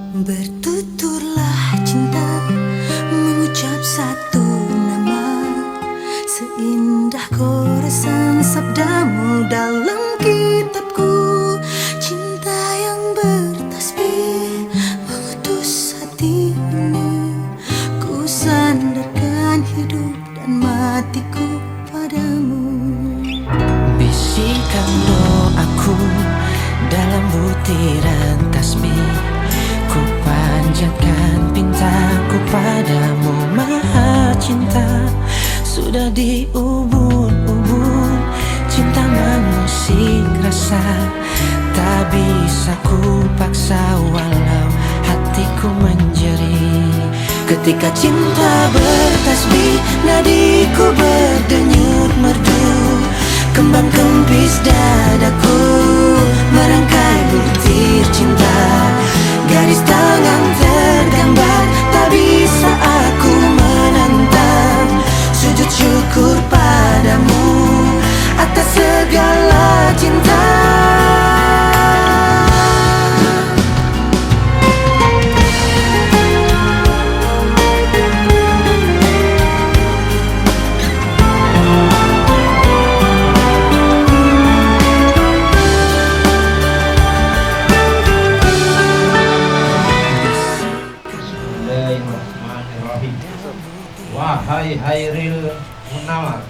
Bertuturlah cinta, mengucap satu nama, seindah goresan sabdamu dalam kitabku. Cinta yang bertasbih mengutus hati ini, ku sandarkan hidup dan matiku padamu. Bisikan doaku dalam butiran tasbih, ku panjatkan pintaku padamu maha cinta. Sudah diubun-ubun cinta mengusik rasa, tak bisa ku paksa walau hatiku menjerit. Ketika cinta bertasbih, nadiku berdenyut merdu, kembang kempis dadaku merangkai butir cinta. Garis tangan tergambar, tak bisa aku menentang. Sujud syukur padamu atas segala cinta. Wahai Hairil Munawar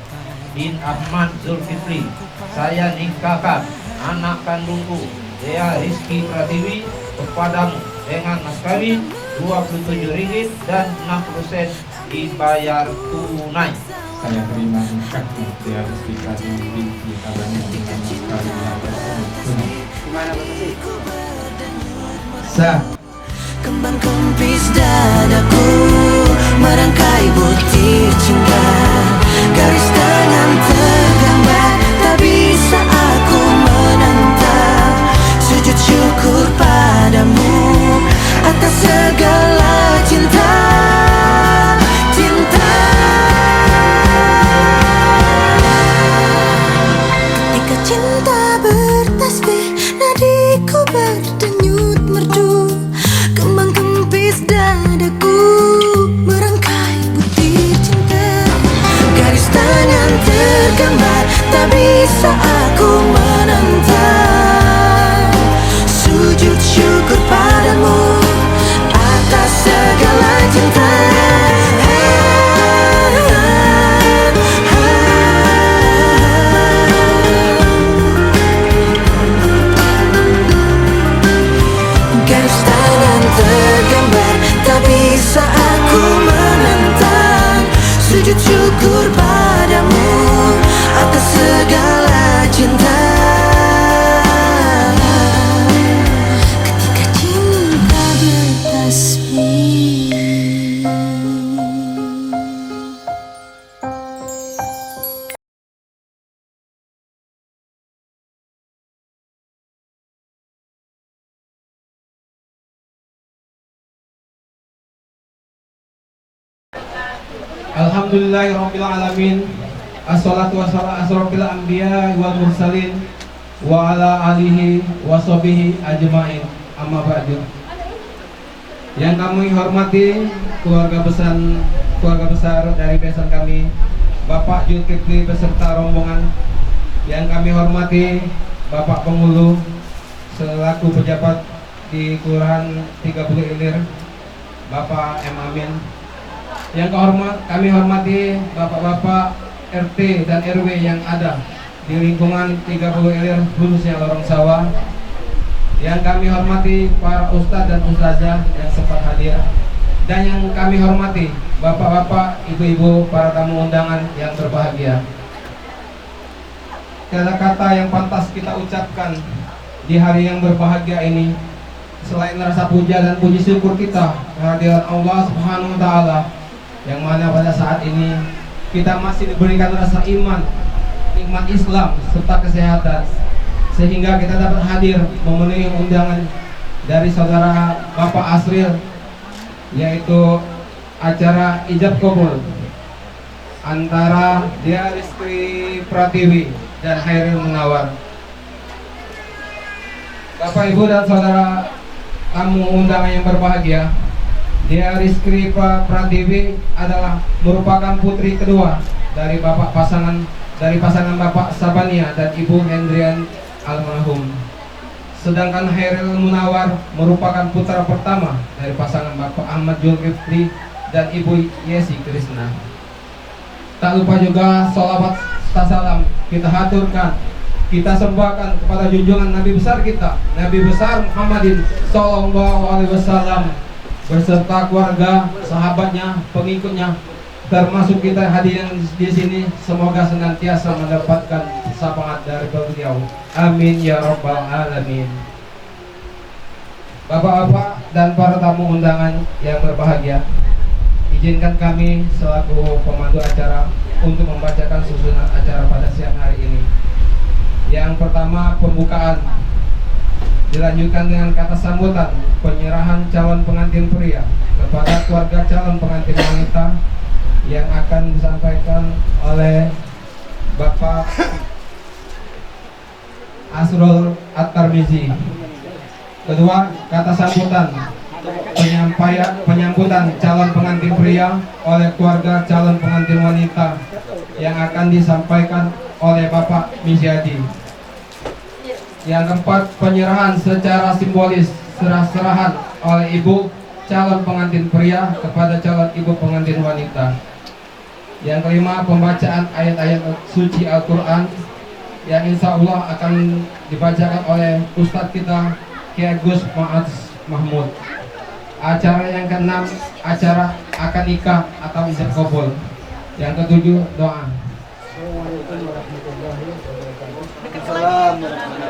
bin Ahmad Zulkifli, saya nikahkan anak kandungku Dea Rizky Pratiwi kepadamu dengan mas kawin Rp27 dan 6% dibayar tunai. Saya terima nikahnya Dea Rizky Pratiwi binti Abani dengan mas kawin 6% tunai. Gimana Bapak sih? Sah. Kembang kempis dadaku merangkai butir cinta. Garis tangan tergambar, tak bisa aku menentang. Sujud syukur padamu atas segala cinta. Cinta. Ketika cinta bertasbih, nadiku berdenyut merdu, kembang kempis dadaku merangkai butir cinta. Garis tangan tergambar, tak bisa aku menentang. Sujud syukur padamu atas segala cinta. Garis tangan tergambar, tak bisa aku menentang. Sujud syukur padamu atas segala cinta. Ketika cinta bertasbih. Alhamdulillahirabbil alamin. Assalatu wassalamu asrofil anbiya wal mursalin wa ala alihi wa sahbihi ajmain. Amma ba'du. Yang kami hormati keluarga besar dari besan kami, Bapak Zulkifli beserta rombongan. Yang kami hormati Bapak Penghulu selaku pejabat di Kelurahan 30 Ilir, Bapak M. Amin. Yang kami hormati bapak-bapak RT dan RW yang ada di lingkungan 30 Ilir khususnya Lorong Sawah. Yang kami hormati para ustadz dan ustazah yang sempat hadir. Dan yang kami hormati bapak-bapak, ibu-ibu, para tamu undangan yang berbahagia. Kata-kata yang pantas kita ucapkan di hari yang berbahagia ini, selain rasa puja dan puji syukur kita kehadiran Allah Subhanahu wa Ta'ala, yang mana pada saat ini kita masih diberikan rasa iman, nikmat Islam serta kesehatan, sehingga kita dapat hadir memenuhi undangan dari saudara Bapak Asril, yaitu acara ijab kabul antara Dea Rizky Pratiwi dan Hairil Munawar. Bapak, Ibu, dan saudara tamu tamu undangan yang berbahagia, Dea Rizky Pratiwi adalah merupakan putri kedua dari pasangan Bapak Sabania dan Ibu Hendrian almarhum. Sedangkan Hairil Munawar merupakan putra pertama dari pasangan Bapak Ahmad Zulkifli dan Ibu Yesi Krisna. Tak lupa juga sholawat salam kita haturkan, kita sembahkan kepada junjungan Nabi besar kita, Nabi besar Muhammadin Sallallahu Alaihi Wasallam beserta keluarga, sahabatnya, pengikutnya, termasuk kita hadir yang di sini. Semoga senantiasa mendapatkan syafaat dari beliau. Amin ya rabbal alamin. Bapak-bapak dan para tamu undangan yang berbahagia, izinkan kami selaku pemandu acara untuk membacakan susunan acara pada siang hari ini. Yang pertama, pembukaan, dilanjutkan dengan kata sambutan penyerahan calon pengantin pria kepada keluarga calon pengantin wanita yang akan disampaikan oleh Bapak Asrul At-Tarmizi. Kedua, kata sambutan penyambutan calon pengantin pria oleh keluarga calon pengantin wanita yang akan disampaikan oleh Bapak Misyadi. Yang keempat, penyerahan secara simbolis serah-serahan oleh ibu calon pengantin pria kepada calon ibu pengantin wanita. Yang kelima, pembacaan ayat-ayat suci Al-Quran yang insya Allah akan dibacakan oleh Ustadz kita Kiai Gus Ma'az Mahmud. Acara yang keenam, acara akad nikah atau ijab kabul. Yang ketujuh, doa. Assalamualaikum warahmatullahi wabarakatuh. Assalamualaikum.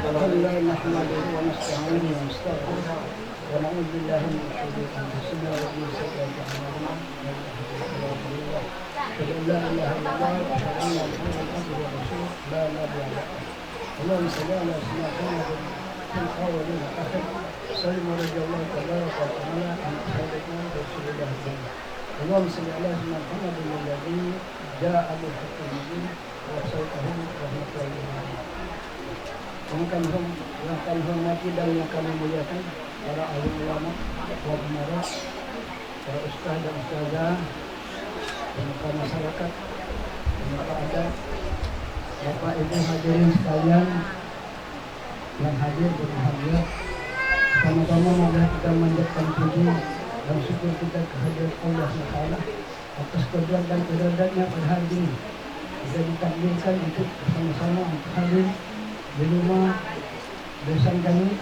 Alhamdulillah nahmaduhu wa nasta'inuhu wa nastaghfiruh wa na'udzu billahi min shururi anfusina wa min sayyiati a'malina. La ilaha illallah wa la ilaha illallah. La nabiyya ba'dah. Allahumma shalli ala sayyidina Muhammad fil awwalin wal akhirin. Sallallahu radhiyallahu tabaraka wa ta'ala an sayyidina Rasulillah. Allahumma shalli ala sayyidina Muhammad alladzi ja'a bil haqqi mubin wa sawtahu rahmatullahi wa barakatuh. Yang kami hormati dan yang kami muliakan para alim ulama, para umara, para ustaz dan ustazah, dan para masyarakat, dan para adat, Bapak Ibu hadirin sekalian yang hadir berbahagia. Pertama-tama mari kita menjadikan puji dan syukur kita kehadirat Allah SWT atas kedua dan kedatangannya pada hari ini. Kita ditakdirkan untuk bersama-sama untuk hadir di rumah besan kami,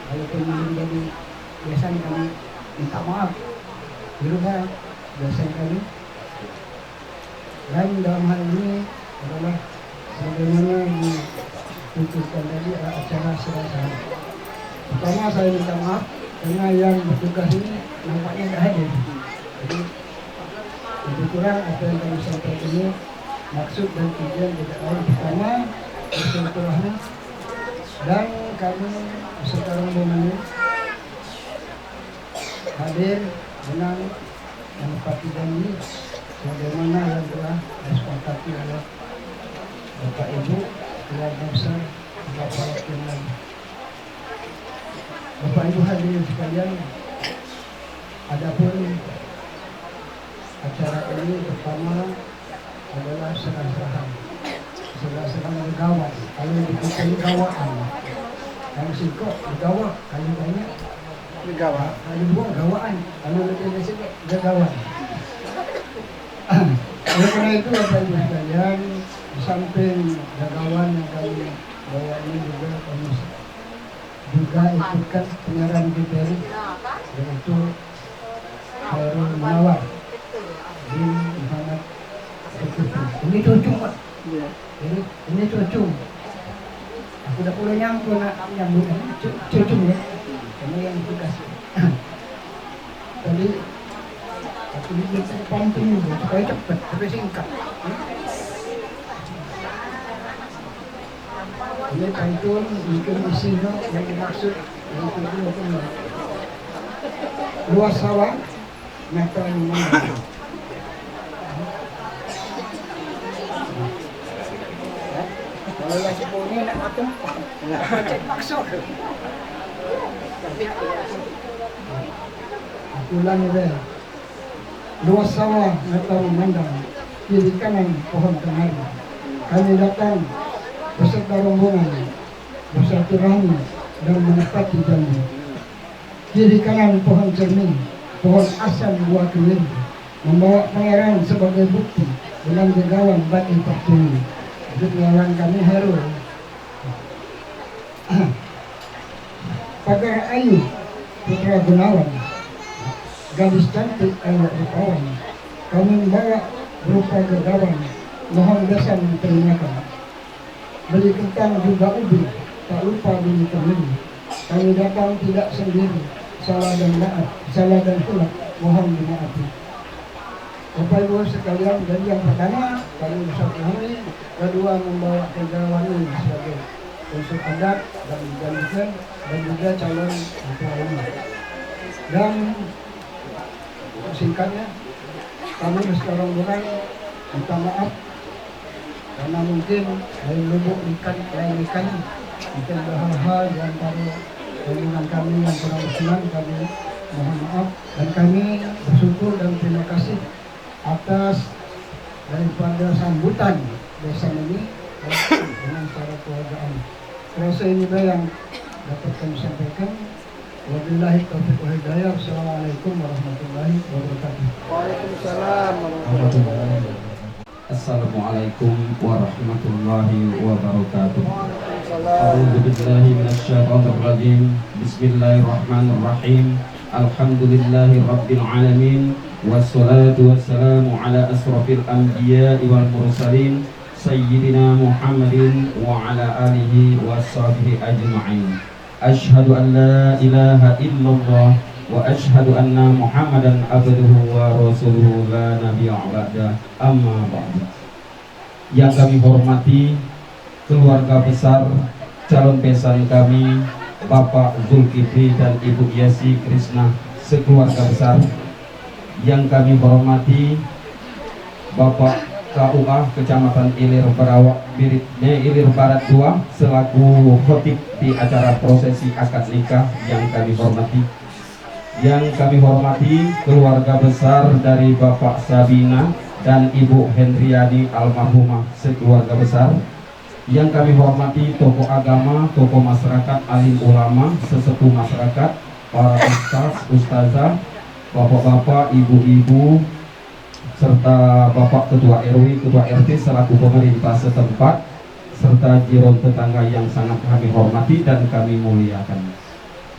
walaupun menjadi besan kami minta maaf di rumah besan kami. Dan dalam hal ini adalah bagaimana diputuskan tadi acara serah-serah. Pertama saya minta maaf karena yang bertugas ini nampaknya tidak hadir. Jadi lebih kurang apa yang kami sampaikan ini maksud dan tujuan tidak lain pertama bersilaturahmi, dan kami sekarang ini hadir dengan menepati janji bagaimana yang telah disepakati oleh Bapak Ibu keluarga besar Bapak yang lain. Bapak Ibu hadirin sekalian, adapun acara ini pertama adalah serah-serahan gawat. Kalau dibutuhkan gawaan, kalau sikok gawat, kalau banyak gawat, kalau dua gawaan, kalau lebih besar gawat. Oleh karena itu Bapak Ibu sekalian, di samping gawaan yang kami bawa ini juga ikutkan penyerahan materi, yaitu Hairil Munawar bin Muhammad Zulkifli. Ini cucu Pak. Ini cucu. Aku udah pulang nyambung cucu ya. Ini yang tugas. Tadi aku diminta pumping supaya cepat, tapi singkat. Ini pantun mungkin di sini yang dimaksud yang itu luas sawah meter 5. Kalau yang 10 ni nak potong, cek paksa. Ulangi deh. Luas sawah mata memandang, kiri kanan pohon kenari. Kami datang beserta rombongan, bersilaturahmi dan menepati janji. Kiri kanan pohon cermin, pohon asam buah keliri, membawa pangeran sebagai bukti dalam gegawan bagi pertiwi. Gegawan kami Heru. Pagar Ayu Putra Gunawan, gadis cantik elok rupawan, kami membawa berupa gegawan, mohon besan diterimakan. Beli kentang juga ubi, tak lupa beli kemiri. Kami datang tidak sendiri, salah dan hilaf mohon dimaafkan. Bapak Ibu sekalian, jadi yang pertama kami bersilaturahmi, kedua membawa kegawan ini sebagai unsur adat dan dijanjikan dan juga calon ketua umum. Dan singkatnya kami beserta rombongan minta maaf karena mungkin dari lubuk ikan mungkin ada hal-hal yang baru rombongan kami yang kurang berkenan, kami mohon maaf dan kami bersyukur dan terima kasih atas daripada sambutan bersama ini dengan cara keluargaan. Rasa ini yang dapat kami sampaikan. Wabillahi taufiq wal hidayah. Assalamualaikum warahmatullahi wabarakatuh. Waalaikumsalam warahmatullahi wabarakatuh. Assalamualaikum warahmatullahi wabarakatuh. A'udzu billahi minasyaitonir rajim. Bismillahirrahmanirrahim. Alhamdulillahi rabbil alamin. Wassalatu wassalamu ala asrafil anbiya'i wal mursalin Sayyidina Muhammadin wa ala alihi wa sahbihi ajma'in. Ashhadu an la ilaha illallah wa ashhadu anna Muhammadan abduhu wa rasuluhu la nabiyya ba'da, amma ba'du. Yang kami hormati keluarga besar calon besan kami Bapak Zulkifli dan Ibu Yasi Krisna sekeluarga besar. Yang kami hormati Bapak KUA Kecamatan Ilir Barat 2 selaku khotib di acara prosesi akad nikah yang kami hormati. Yang kami hormati keluarga besar dari Bapak Sabina dan Ibu Hendriani almarhumah sekeluarga besar. Yang kami hormati tokoh agama, tokoh masyarakat, alim ulama, sesepuh masyarakat, para ustaz, ustazah, bapak-bapak, ibu-ibu, serta Bapak Ketua RW, Ketua RT selaku pemerintah setempat, serta jiron tetangga yang sangat kami hormati dan kami muliakan.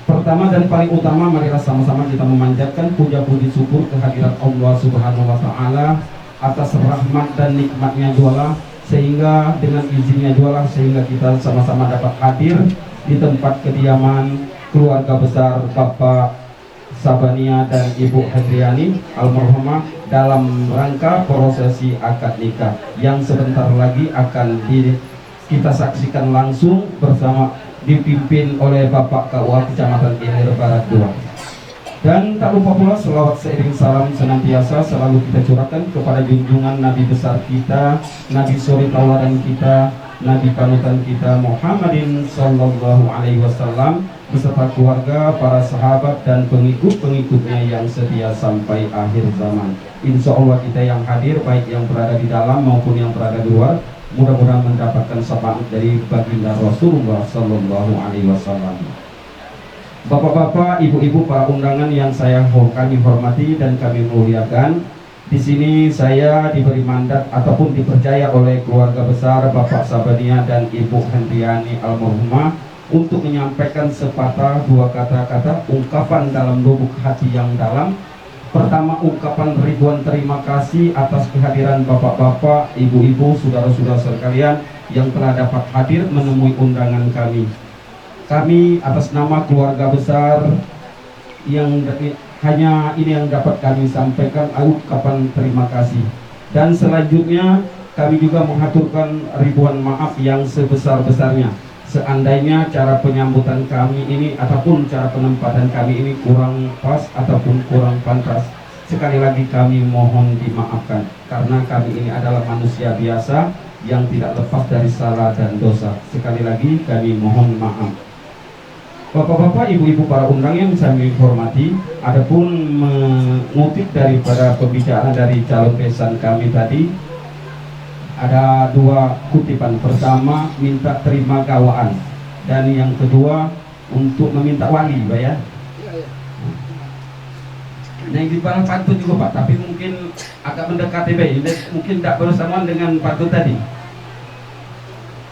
Pertama dan paling utama, marilah sama-sama kita memanjatkan puja-puji syukur kehadirat Allah Subhanahu wa Ta'ala atas rahmat dan nikmatnya jualah, sehingga dengan izinnya jualah sehingga kita sama-sama dapat hadir di tempat kediaman keluarga besar Bapak Sabania dan Ibu Hendriani almarhumah dalam rangka prosesi akad nikah yang sebentar lagi akan kita saksikan langsung bersama dipimpin oleh Bapak KUA Kecamatan Ilir Barat 2. Dan tak lupa pula selawat seiring salam senantiasa selalu kita curahkan kepada junjungan Nabi besar kita, Nabi suri tauladan kita, Nabi panutan kita Muhammadin sallallahu alaihi wasallam beserta keluarga, para sahabat dan pengikut-pengikutnya yang setia sampai akhir zaman. Insya Allah kita yang hadir, baik yang berada di dalam maupun yang berada di luar, mudah-mudahan mendapatkan syafaat dari baginda Rasulullah sallallahu alaihi wasallam. Bapak-bapak, ibu-ibu, para undangan yang kami hormati dan kami muliakan. Di sini saya diberi mandat ataupun dipercaya oleh keluarga besar Bapak Sabania dan Ibu Hendriani almarhumah untuk menyampaikan sepatah dua kata-kata ungkapan dalam lubuk hati yang dalam. Pertama, ungkapan ribuan terima kasih atas kehadiran bapak-bapak, ibu-ibu, saudara-saudara sekalian yang telah dapat hadir menemui undangan kami. Kami atas nama keluarga besar yang hanya ini yang dapat kami sampaikan ucapan terima kasih. Dan selanjutnya kami juga mengaturkan ribuan maaf yang sebesar-besarnya seandainya cara penyambutan kami ini ataupun cara penempatan kami ini kurang pas ataupun kurang pantas. Sekali lagi kami mohon dimaafkan karena kami ini adalah manusia biasa yang tidak lepas dari salah dan dosa. Sekali lagi kami mohon maaf. Bapak-bapak, ibu-ibu para undang yang kami hormati, adapun mengutip daripada pembicaraan dari calon besan kami tadi, ada dua kutipan. Pertama, minta terima gawaan, dan yang kedua untuk meminta wali, Pak ya. Nah, yang di bawah pantun juga Pak, tapi mungkin agak mendekati Pak, mungkin tidak bersamaan dengan pantun tadi.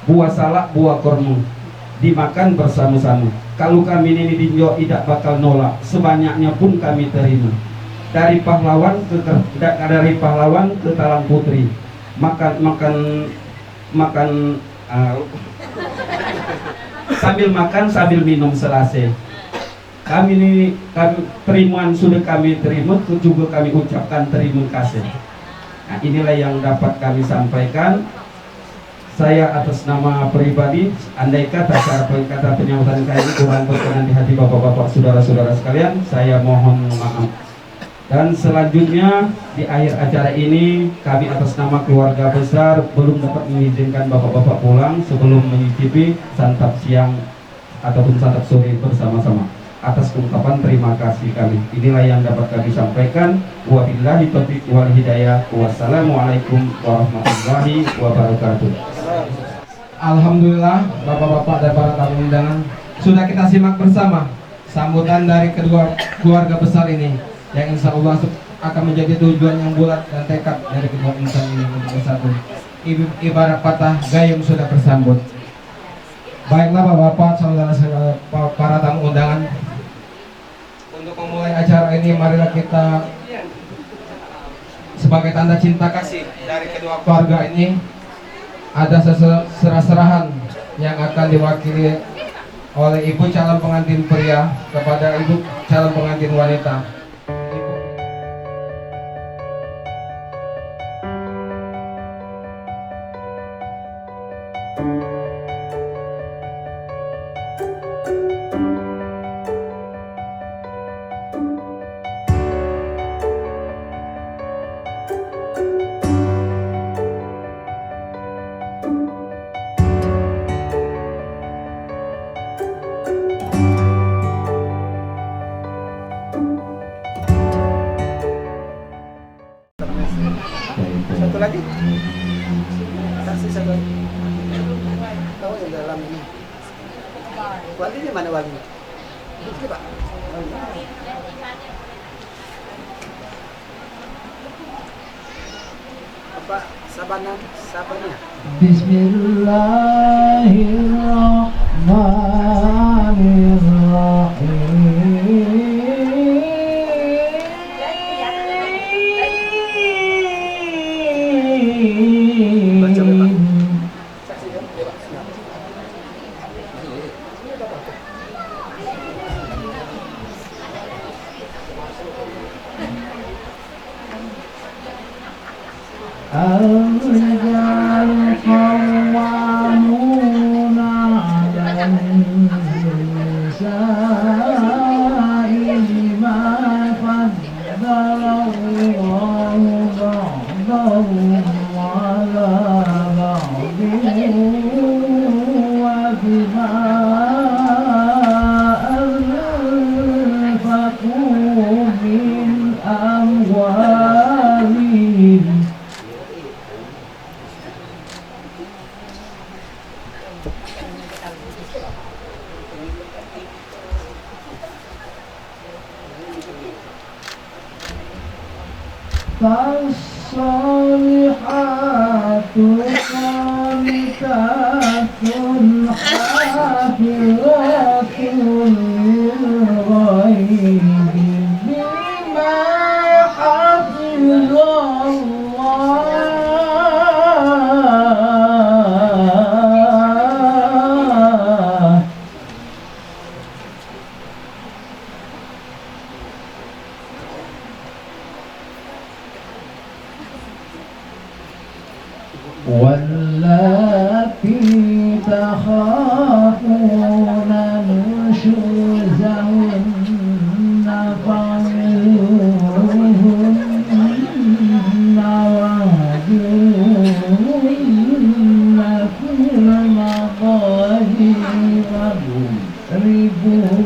Buah salak, buah kormo, dimakan bersama-sama. Kalau kami ini dinjok tidak bakal nolak, sebanyaknya pun kami terima. Dari pahlawan ke talang putri, makan sambil makan sambil minum selase. Kami terimaan sudah kami terima, juga kami ucapkan terima kasih. Nah, inilah yang dapat kami sampaikan. Saya atas nama pribadi, andai kata kata penyambutan kali ini kurang berkenan di hati bapak-bapak, saudara-saudara sekalian, saya mohon maaf. Dan selanjutnya di akhir acara ini, kami atas nama keluarga besar belum dapat mengizinkan bapak-bapak pulang sebelum menyicipi santap siang ataupun santap sore bersama-sama. Atas ungkapan terima kasih kami, inilah yang dapat kami sampaikan. Wabillahi taufiq wal hidayah. Wassalamualaikum warahmatullahi wabarakatuh. Alhamdulillah, bapak-bapak dan para tamu undangan, sudah kita simak bersama sambutan dari kedua keluarga besar ini, yang insya Allah akan menjadi tujuan yang bulat dan tekad dari kedua insan ini untuk bersatu. Ibarat patah gayung sudah bersambut. Baiklah bapak-bapak, saudara-saudara, para tamu undangan, untuk memulai acara ini, marilah kita sebagai tanda cinta kasih dari kedua keluarga ini, ada serah-serahan yang akan diwakili oleh ibu calon pengantin pria kepada ibu calon pengantin wanita. Satu lagi. Kasih satu. Tahu yang dalam ini. Walinya mana walinya? Ini Pak. Apa sabannya? الرجال قوامون على النساء بما فضل الله بعضهم على بعض وبما أنفقوا من أموالهم. فالصالحات قانتات حافظات للغيب بما حفظ الله. واللاتي تخافون نشوزهن فعظوهن واهجروهن في المضاجع واضربوهن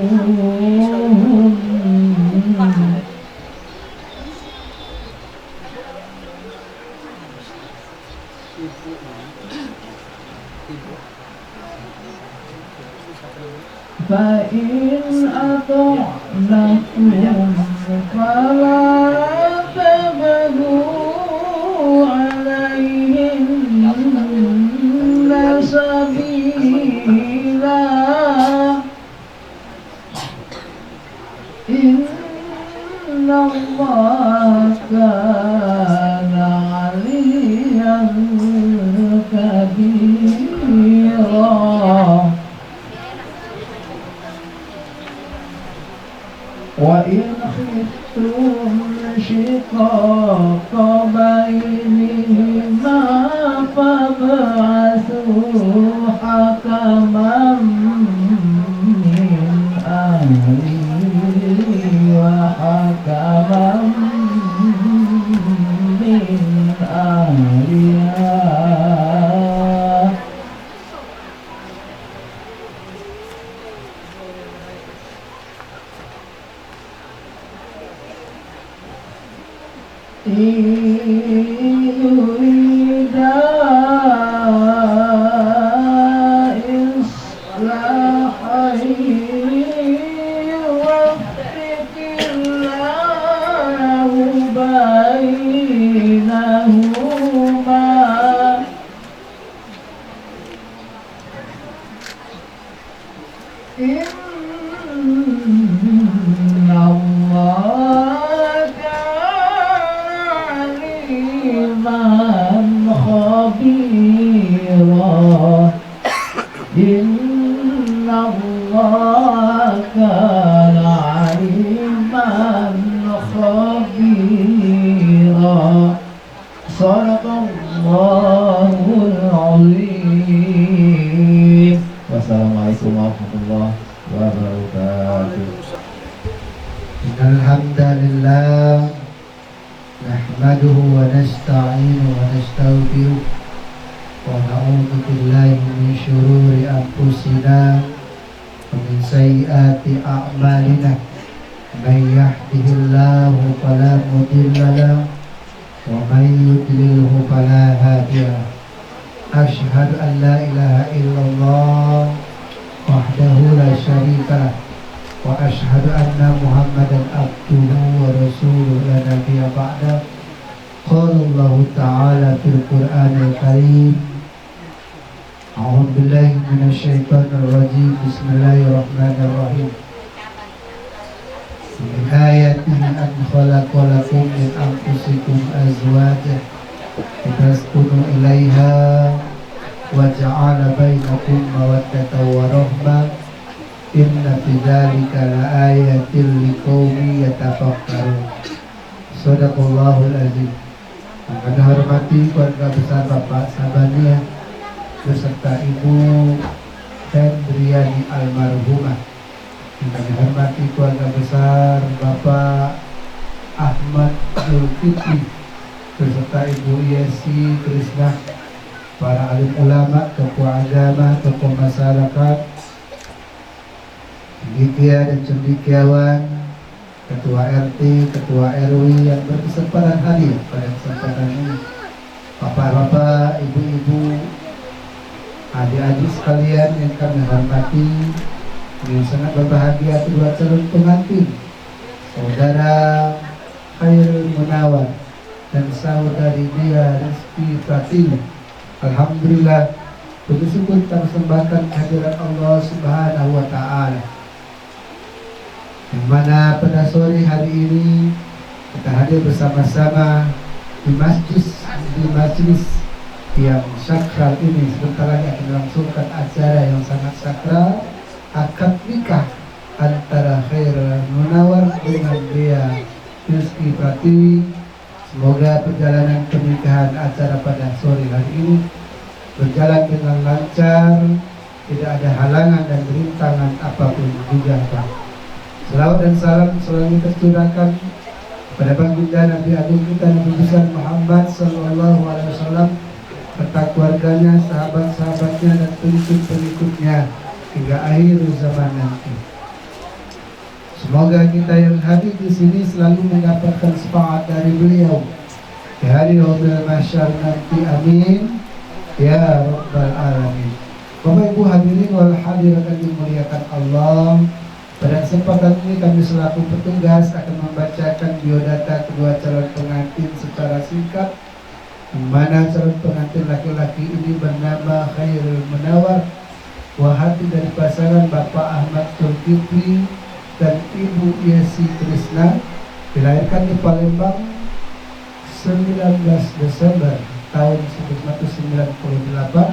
لكم فلا تبغوا عليهن سبيلا إن الله كان عليا كبيرا وإن خفتم شقاق بينهما فابعثوا حكما من أهله وحكما من أهلها إن يريدا إصلاحا يوفق الله بينهما إن الله عليما خبيرا إن الله كان عليما خبيرا صدق الله العظيم. Wassalamualaikum warahmatullahi wabarakatuh. Alhamdulillah nahmaduhu wa nasta'inu wa nastaghfiruh wa na'udzu billahi min shururi anfusina wa min sayyiati a'malina may yahdihillahu fala mudilla lahu wa may yudlilhu fala hadiya lahu. Asyhadu an la ilaha illallah wahdahu la syarika lahu wa asyhadu anna Muhammadan abduhu wa rasuluhu la nabiyya ba'da. Qala Allah ta'ala fil Qur'anil Karim. A'udzu billahi minasy syaithanir rajim. Bismillahirrahmanirrahim. Min ayatihi an khalaqa lakum min anfusikum azwajan litaskunu ilaiha wa ja'ala bainakum mawaddatan wa rahmah. Inna fi dzalika laayatil liqaumin yatafakkarun. Shadaqallahul azim. Yang kami hormati keluarga besar Bapak Sabania beserta Ibu Hendriani almarhumah. Yang kami hormati keluarga besar Bapak Ahmad Zulkifli beserta Ibu Yesi Krisna, para alim ulama, tokoh agama, tokoh masyarakat, cendekia dan cendekiawan, ketua RT, ketua RW yang berkesempatan hadir pada kesempatan ini, bapak-bapak, ibu-ibu, adik-adik sekalian yang kami hormati, yang sangat berbahagia kedua calon pengantin, saudara Khairul Munawar dan saudari Dia Rizky Pratiwi. Alhamdulillah, puji syukur kita persembahkan kehadirat Allah Subhanahu wa Ta'ala, yang mana pada sore hari ini kita hadir bersama-sama di majlis yang sakral ini. Sebentar lagi akan melangsungkan acara yang sangat sakral, akad nikah antara Khairul Munawar dengan Dia Rizky Pratiwi. Semoga perjalanan pernikahan acara pada sore hari ini berjalan dengan lancar, tidak ada halangan dan rintangan apapun juga. Selawat dan salam selalu tercurahkan pada baginda Nabi Agung kita Nabi besar Muhammad sallallahu alaihi wasallam serta keluarganya, sahabat-sahabatnya dan pengikut-pengikutnya hingga akhir zaman nanti. Semoga kita yang hadir di sini selalu mendapatkan syafaat dari beliau di hari yaumil mahsyar nanti. Amin ya rabbal alamin. Bapak Ibu hadirin wal hadirat yang dimuliakan Allah, Pada kesempatan ini kami selaku petugas akan membacakan biodata kedua calon pengantin secara singkat, di mana calon pengantin laki-laki ini bernama Khairul Munawar, buah hati dari pasangan Bapak Ahmad Zulkifli dan Ibu Yesi Krisna, dilahirkan di Palembang 19 Desember tahun 1998,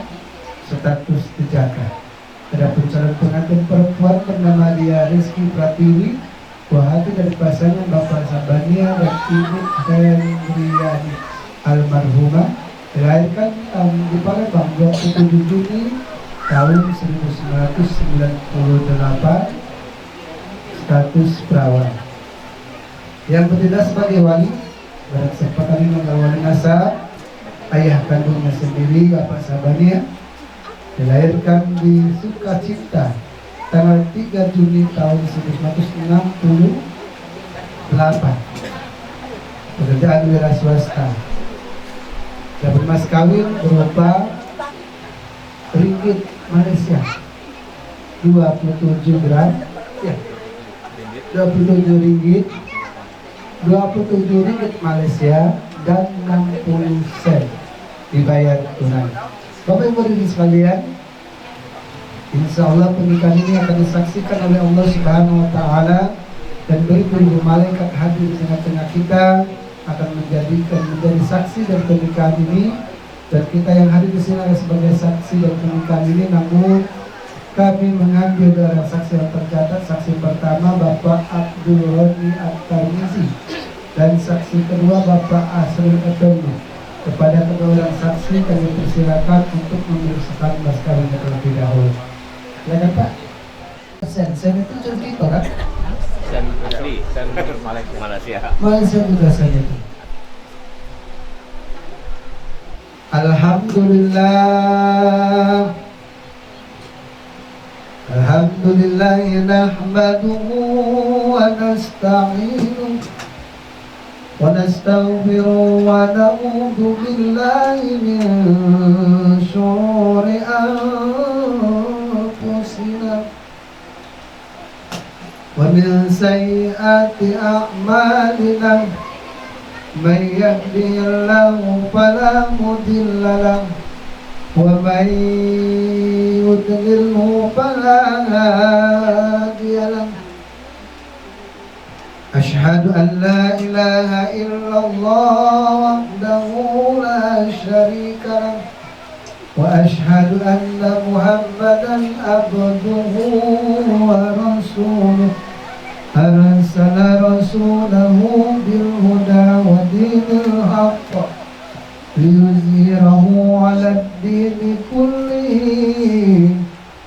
status dijaka. Adapun calon pengantin perempuan bernama dia Rizky Pratiwi, buah hati dari pasangan Bapak Sabania dan Ibu Hendriani almarhumah, dilahirkan di Palembang 27 Juni tahun 1998, status perawan. Yang bertindak sebagai wali pada kesempatan ini adalah wali nasab ayah kandungnya sendiri Bapak Sabania, dilahirkan di Sukacipta tanggal 3 Juni tahun 1968, pekerjaan wira swasta. Dapat mas kawin berupa ringgit Malaysia 27 gram, ya, 27 ringgit Malaysia dan 60 sen dibayar tunai. Bapak Ibu hadirin sekalian, insya Allah pernikahan ini akan disaksikan oleh Allah Subhanahu Wa Taala dan beribu-ribu malaikat hadir di tengah-tengah kita akan menjadi saksi dari pernikahan ini, dan kita yang hadir di sini adalah sebagai saksi dari pernikahan ini. Namun kami mengambil dari saksi yang tercatat. Saksi pertama Bapak Abdul Roni At-Tarmizi dan saksi kedua Bapak Asrul Etono. Kepada kedua orang saksi kami persilakan untuk memeriksakan mas kawinnya terlebih dahulu. Silakan Pak. Sen itu jadi itu kan? Sen asli, sen Malaysia. Malaysia juga sen itu. Alhamdulillah. Alhamdulillah nahmaduhu wa nasta'inuhu ونستغفر ونعوذ بالله من شرور أنفسنا ومن سيئات أعمالنا من يهده الله فلا مضل له ومن يضلله فلا هادي له. أشهد أن لا إله إلا الله وحده لا شريك له وأشهد أن محمدا عبده ورسوله أرسل رسوله بالهدى ودين الحق ليظهره على الدين كله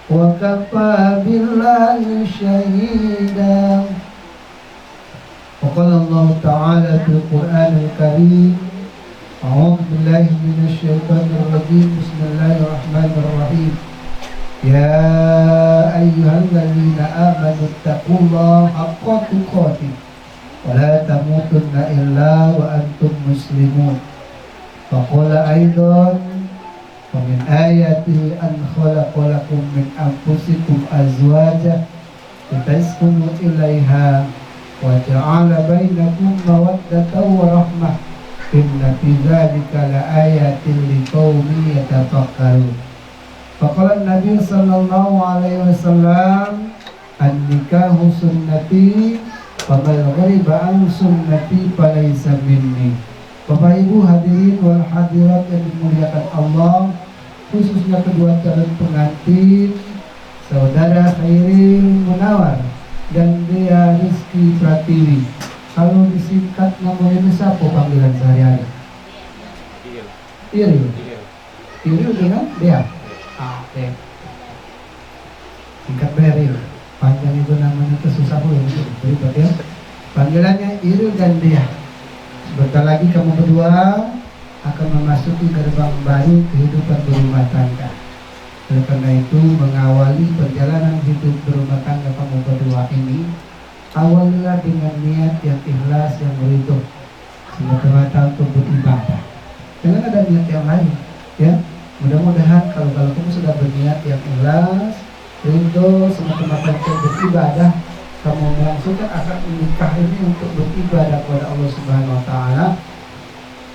وكفى بالله شهيدا. وقال الله تعالى في القرآن الكريم أعوذ بالله من الشيطان الرجيم بسم الله الرحمن الرحيم يا أيها الذين آمنوا اتقوا الله حق تقاته ولا تموتن إلا وأنتم مسلمون. فقال أيضا ومن آياته أن خلق لكم من أنفسكم أزواجا لتسكنوا إليها وجعل بينكم مودة ورحمة إن في ذلك لآيات لقوم يتفكرون. فقال النبي صلى الله عليه وسلم النكاح سنتي faman ghariba an sunnati falaysa minni. Bapak Ibu hadirin wal hadirat yang dimuliakan Allah, khususnya kedua calon pengantin saudara Khairul Munawar dan Dea Rizky Pratiwi. Kalau disingkat namanya siapa panggilan sehari-hari? Iril. Iril dengan Dea. Oke. Singkat Beril. Panjang itu namanya itu susah pula berikut ya. Panggilannya Iril dan Dea. Sebentar lagi kamu berdua akan memasuki gerbang baru kehidupan berumah tangga. Oleh karena itu mengawali perjalanan hidup berumah tangga kamu berdua ini, awalilah dengan niat yang ikhlas, yang ridho, semata-mata untuk beribadah. Jangan ada niat yang lain, ya. Mudah-mudahan kalau kamu sudah berniat yang ikhlas, ridho, semata-mata untuk beribadah, kamu melangsungkan akad nikah ini untuk beribadah kepada Allah Subhanahu Wa Taala,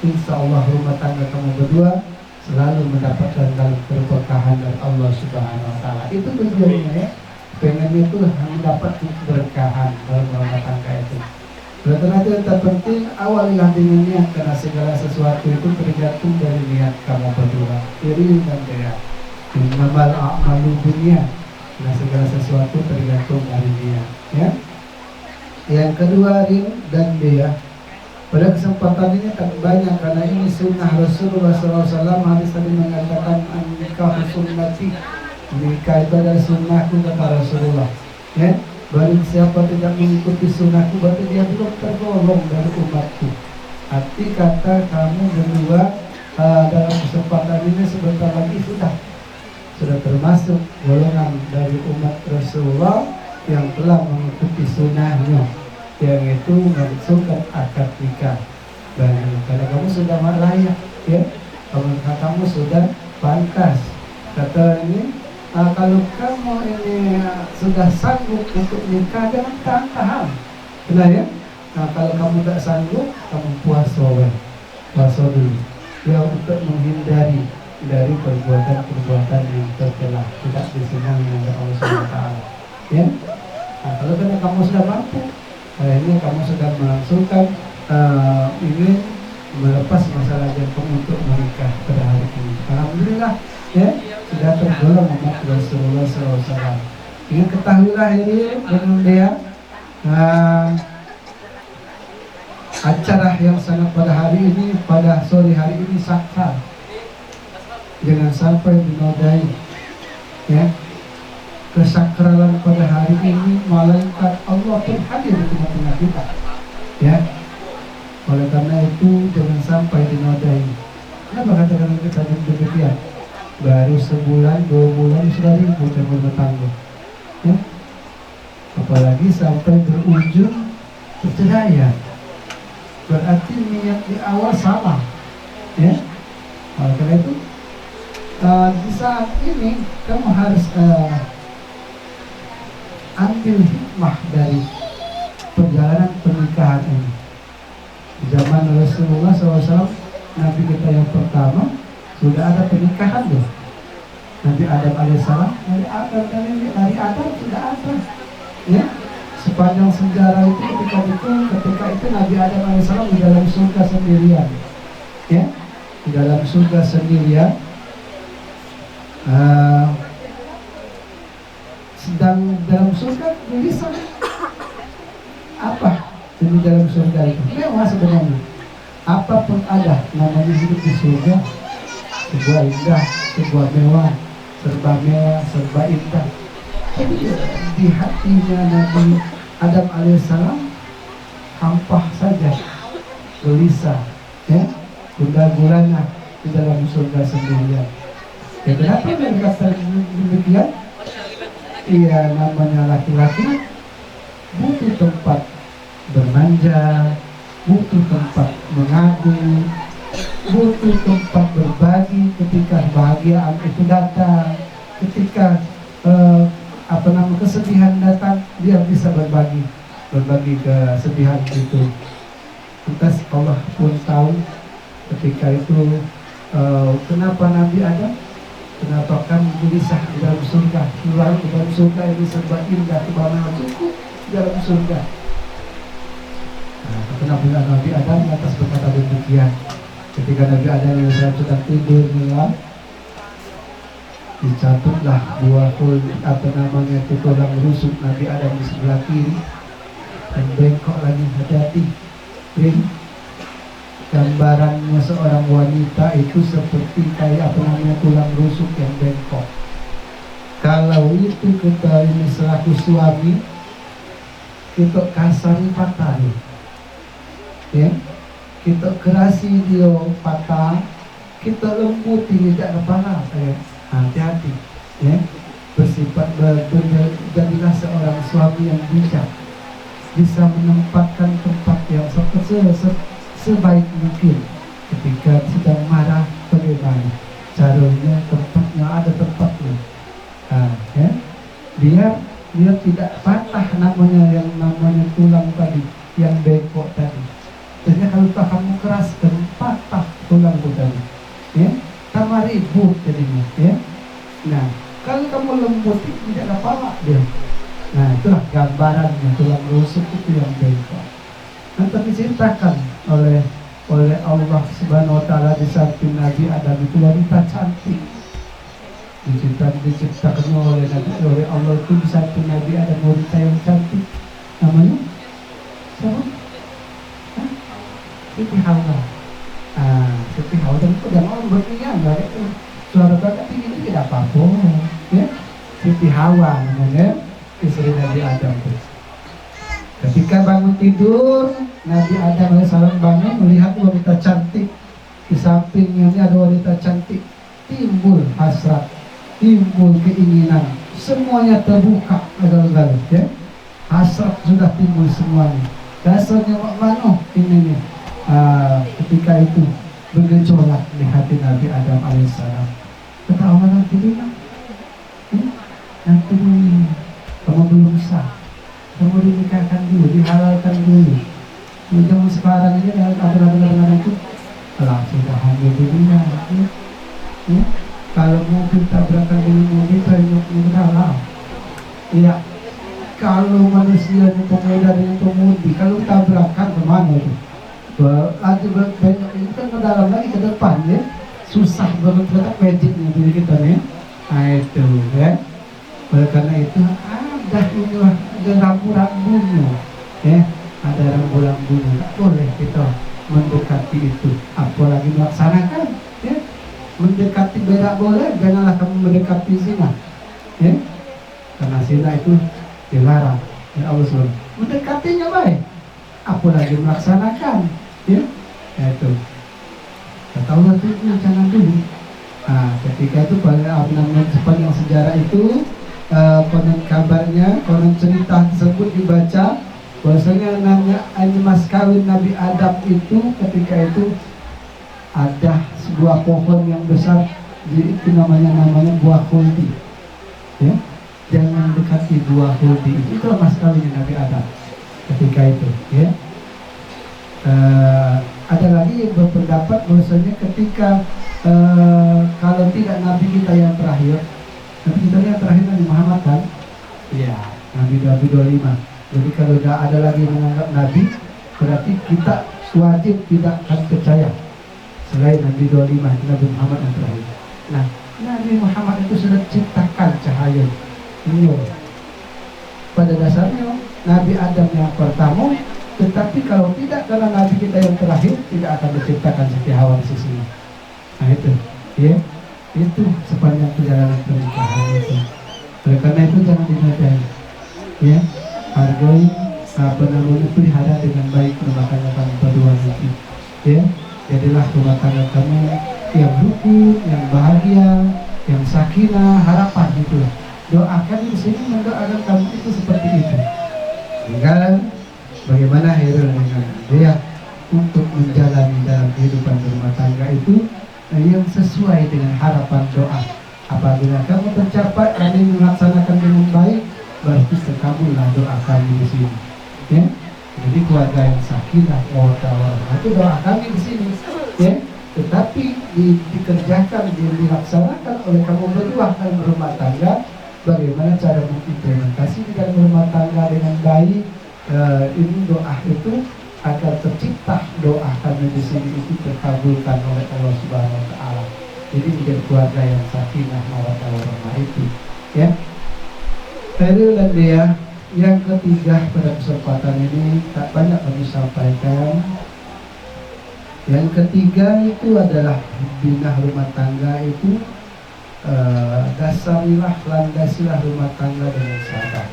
insya Allah rumah tangga kamu berdua selalu mendapatkan keberkahan dari Allah Subhanahu Wa Taala. Itu tujuannya ya. Pengen itu mendapat keberkahan dalam rumah tangga itu. Oleh karena itu yang terpenting awalilah dengan niat, karena segala sesuatu itu tergantung dari niat kamu berdua. Iri dan daya. Innamal a'malu binniyat. Nah segala sesuatu tergantung dari niat. Ya. Yang kedua ring dan daya. Pada kesempatan ini tak banyak karena ini sunnah Rasulullah SAW. Hadis tadi mengatakan nikah sunnati. Nikah itu adalah sunnahku kata Rasulullah. Ya. Barang siapa tidak mengikuti sunnahku berarti dia belum tergolong dari umatku. Arti kata kamu berdua dalam kesempatan ini sebentar lagi sudah termasuk golongan dari umat Rasulullah yang telah mengikuti sunnahnya, yang itu melangsungkan akad nikah. Dan karena kamu sudah layak, ya, kamu sudah pantas. Kata ini, kalau kamu ini sudah sanggup untuk nikah, jangan tahan-tahan. Benar ya? Nah, kalau kamu tak sanggup, kamu puasa dulu. Ya, untuk menghindari dari perbuatan-perbuatan yang tercela, tidak disenangi oleh Allah SWT. Ya? Nah, kalau kamu sudah mampu, ini kamu sudah melangsungkan ingin melepas masalah jantung untuk menikah pada hari ini. Alhamdulillah, ya, sudah tergolong umat Rasulullah SAW. Ingin ketahuilah ini dengan dia acara yang sangat pada hari ini, pada sore hari ini sakral. Jangan sampai dinodai, ya. Kesakralan pada hari ini malaikat Allah pun hadir di tengah-tengah kita, ya. Oleh karena itu jangan sampai dinodai. Kenapa katakan kita demikian? Baru sebulan, 2 bulan sudah ribut dan bertangga, ya. Apalagi sampai berujung perceraian, berarti niat di awal salah, ya. Oleh karena itu di saat ini kamu harus ambil hikmah dari perjalanan pernikahan ini. Zaman Rasulullah SAW, Nabi kita yang pertama, sudah ada pernikahan loh. Nabi Adam alaihissalam, dari Adam sudah ada. Ya, sepanjang sejarah itu ketika itu Nabi Adam alaihissalam di dalam surga sendirian. Ya, di dalam surga sendirian. Sedang dalam surga bisa apa di dalam surga itu mewah sebenarnya. Apapun ada namanya hidup di surga, sebuah indah, sebuah mewah, serba indah. Tapi di hatinya Nabi Adam alaihissalam hampah saja, gelisah, ya, gundah gulana di dalam surga sendirian. Ya, kenapa dia kata demikian? Iya, namanya laki-laki butuh tempat bermanja, butuh tempat mengadu, butuh tempat berbagi ketika kebahagiaan itu datang, ketika kesedihan datang, dia bisa berbagi kesedihan itu. Lantas Allah pun tahu ketika itu kenapa Nabi Adam, kenapa kan gelisah di dalam surga. Pulang di dalam surga ini serba indah, kebanggaan cukup di dalam surga. Nah, kenapa Nabi Adam atas berkata demikian? Ketika Nabi Adam yang sedang tidur malam, dicatutlah dua tulang rusuk Nabi Adam di sebelah kiri dan bengkok lagi. Hati-hati, gambarannya seorang wanita itu seperti kayak tulang rusuk yang bengkok. Kalau itu kita ini selaku suami, kita kasari patah, ya, kita kerasi dia patah, kita lembuti tidak kepala, ya. Hati-hati, ya, bersifat jadilah seorang suami yang bijak, bisa menempatkan tempat yang sebaik mungkin. Ketika sedang marah, bagaimana caranya, tempatnya ada tempatnya. Nah, ya, biar dia tidak patah namanya yang namanya tulang tadi yang bengkok tadi. Jadi kalau kamu keraskan patah tulang itu tadi, ya, tambah ribut jadinya, ya. Nah, kalau kamu lembutin tidak apa dia. Nah, itulah gambarannya tulang rusuk itu yang bengkok. Nanti diceritakan oleh Allah Subhanahu Wa Taala di samping Nabi Adam itu wanita cantik. Diciptakan oleh Allah itu di samping Nabi Adam wanita yang cantik. Namanya siapa? Siti Hawa. Siti Hawa dan itu jangan orang berniat lah itu. Suara kakak tinggi itu tidak apa-apa, ya. Siti Hawa namanya, istri Nabi Adam itu. Ketika bangun tidur, Nabi Adam alaihissalam bangun melihat wanita cantik. Di sampingnya ini ada wanita cantik. Timbul hasrat, timbul keinginan. Semuanya terbuka, agak-agak, ya. Hasrat sudah timbul semuanya. Dasarnya mana ini nih. Ketika itu bergejolak di hati Nabi Adam alaihissalam. Kata Allah nanti dulu, nanti dulu, kamu belum sah. Kamu dinikahkan dulu, dihalalkan dulu. Di zaman sekarang ini ada itu langsung dah hamil dulu ya. Kalau mobil tabrakan dengan mobil, penyok halal. Iya. Kalau manusia itu pengedar dengan pemudi, kalau tabrakan kemana itu? Ada banyak itu kan ke dalam lagi ke depan ya. Susah banget letak magicnya diri kita nih. Nah itu ya. Oleh karena itu ada inilah ada rambu-rambunya, ya, ada rambu-rambunya. Tak boleh kita mendekati itu, apalagi melaksanakan, ya. Mendekati berak boleh, janganlah kamu mendekati zina, ya, karena zina itu dilarang. Ya Allah SWT mendekatinya baik, apalagi melaksanakan, ya, itu. Kata Allah itu jangan dulu. Nah, ketika itu pada sepanjang sejarah itu. Konon kabarnya, konon cerita tersebut dibaca bahwasanya mas kawin Nabi Adam itu ketika itu ada sebuah pohon yang besar, itu namanya buah khuldi, ya. Jangan dekati buah khuldi itu mas kawinnya Nabi Adam ketika itu, ya. Ada lagi yang berpendapat bahwasanya ketika kalau tidak Nabi kita yang terakhir. Nabi kita yang terakhir Nabi Muhammad kan? Iya, Nabi 25. Jadi kalau tidak ada lagi yang menganggap Nabi, berarti kita wajib tidak akan percaya selain Nabi 25, Nabi Muhammad yang terakhir. Nah, Nabi Muhammad itu sudah ciptakan cahaya nur. Pada dasarnya Nabi Adam yang pertama, tetapi kalau tidak karena Nabi kita yang terakhir tidak akan diciptakan Siti Hawa di sisinya. Nah itu, ya. Itu sepanjang perjalanan pernikahan itu. Oleh karena itu jangan dinodai, ya, hargai pelihara dengan baik rumah tangga kamu berdua nanti, ya. Jadilah rumah tangga kamu yang rukun, yang bahagia, yang sakinah, harapan itu. Doakan di sini, mendoakan kamu itu seperti itu. Tinggal bagaimana Hairul dengan dia untuk menjalani dalam kehidupan rumah tangga itu yang sesuai dengan harapan doa. Apabila kamu tercapai, kami melaksanakan dengan baik, berarti terkabullah doa kami di sini, ya. Jadi keluarga yang sakinah, mawaddah warahmah itu doa kami di sini, ya. Tetapi dikerjakan, dilaksanakan oleh kamu berdua dalam rumah tangga. Bagaimana cara mengimplementasi di dalam rumah tangga dengan baik? Ini doa itu agar tercipta doa kami di sini itu terkabulkan oleh Allah Subhanahu Wa Taala. Jadi menjadi keluarga yang sakinah mawaddah warahmah itu, ya. Hairul dan dia yang ketiga pada kesempatan ini tak banyak kami sampaikan. Yang ketiga itu adalah bina rumah tangga itu dasarilah, landasilah rumah tangga dengan sabar.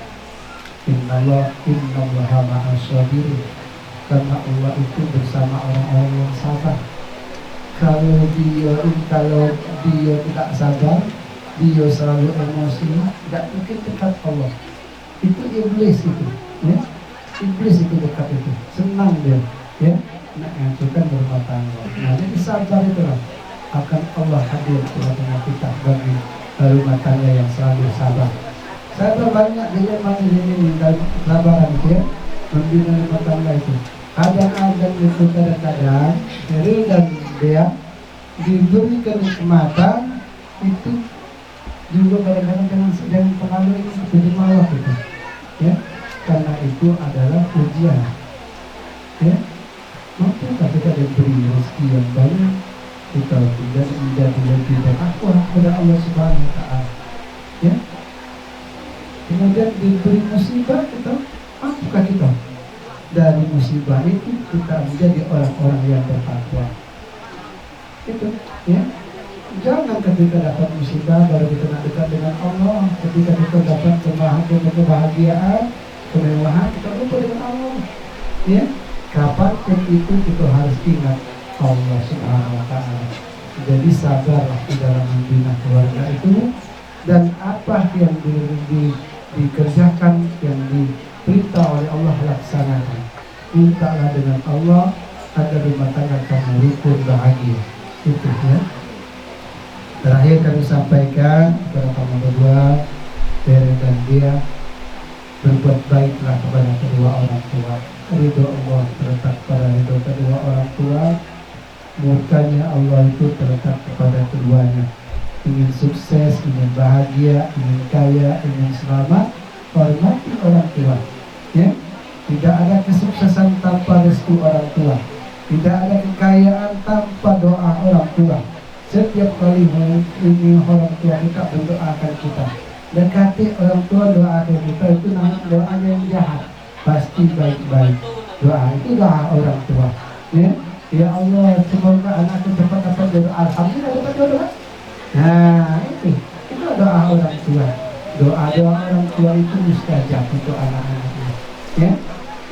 Innallaha ma'as sabirin. Karena Allah itu bersama orang-orang yang sabar. Kalau dia tidak sabar, dia selalu emosi, tidak mungkin dekat Allah. Itu iblis itu, ya. Iblis itu dekat itu, senang dia, ya. Nak menghancurkan rumah tangga. Nah, jadi sabar itulah akan Allah hadir di tengah kita bagi rumah tangga yang selalu sabar. Saya banyak dilema ini dalam sabaran itu ya, membina rumah tangga itu. Kadang-kadang itu kadang-kadang Eri dan dia diberi kenikmatan itu juga kadang-kadang dengan pengaruh ini jadi malah gitu, ya, karena itu adalah ujian, ya. Maka kita diberi rezeki yang banyak, kita tidak menjadi lebih bertakwa kepada Allah Subhanahu Wa Taala, ya. Kemudian diberi musibah kita, apakah kita dari musibah itu kita menjadi orang-orang yang bertakwa, itu, ya. Jangan ketika dapat musibah baru kita nak dekat dengan Allah. Ketika kita dapat kebahagiaan, kemewahan, kita lupa dengan Allah, ya. Kapan pun itu kita harus ingat Allah Subhanahu Wa Taala. Jadi sabarlah di dalam membina keluarga itu, dan apa yang dikerjakan, yang diperintah oleh Allah laksanakan. Mintalah dengan Allah agar rumah tangga kamu rukun bahagia. Itu, ya. Terakhir kami sampaikan kepada kamu berdua, Bere dan dia, berbuat baiklah kepada kedua orang tua. Ridho Allah terletak pada ridho kedua orang tua, murkanya Allah itu terletak kepada keduanya. Ingin sukses, ingin bahagia, ingin kaya, ingin selamat, hormati orang tua, ya. Tidak ada kesuksesan tanpa restu orang tua, tidak ada kekayaan tanpa doa orang tua. Setiap kali ini orang tua kita mendoakan kita, dekati orang tua, doakan kita, itu namanya doanya yang jahat, pasti baik-baik. Doa itu doa orang tua, ya. Ya Allah, semoga anakku cepat dapat jodoh. Alhamdulillah dapat jodoh. Nah, itu doa orang tua. Doa orang tua itu mustajab untuk anak-anaknya, ya.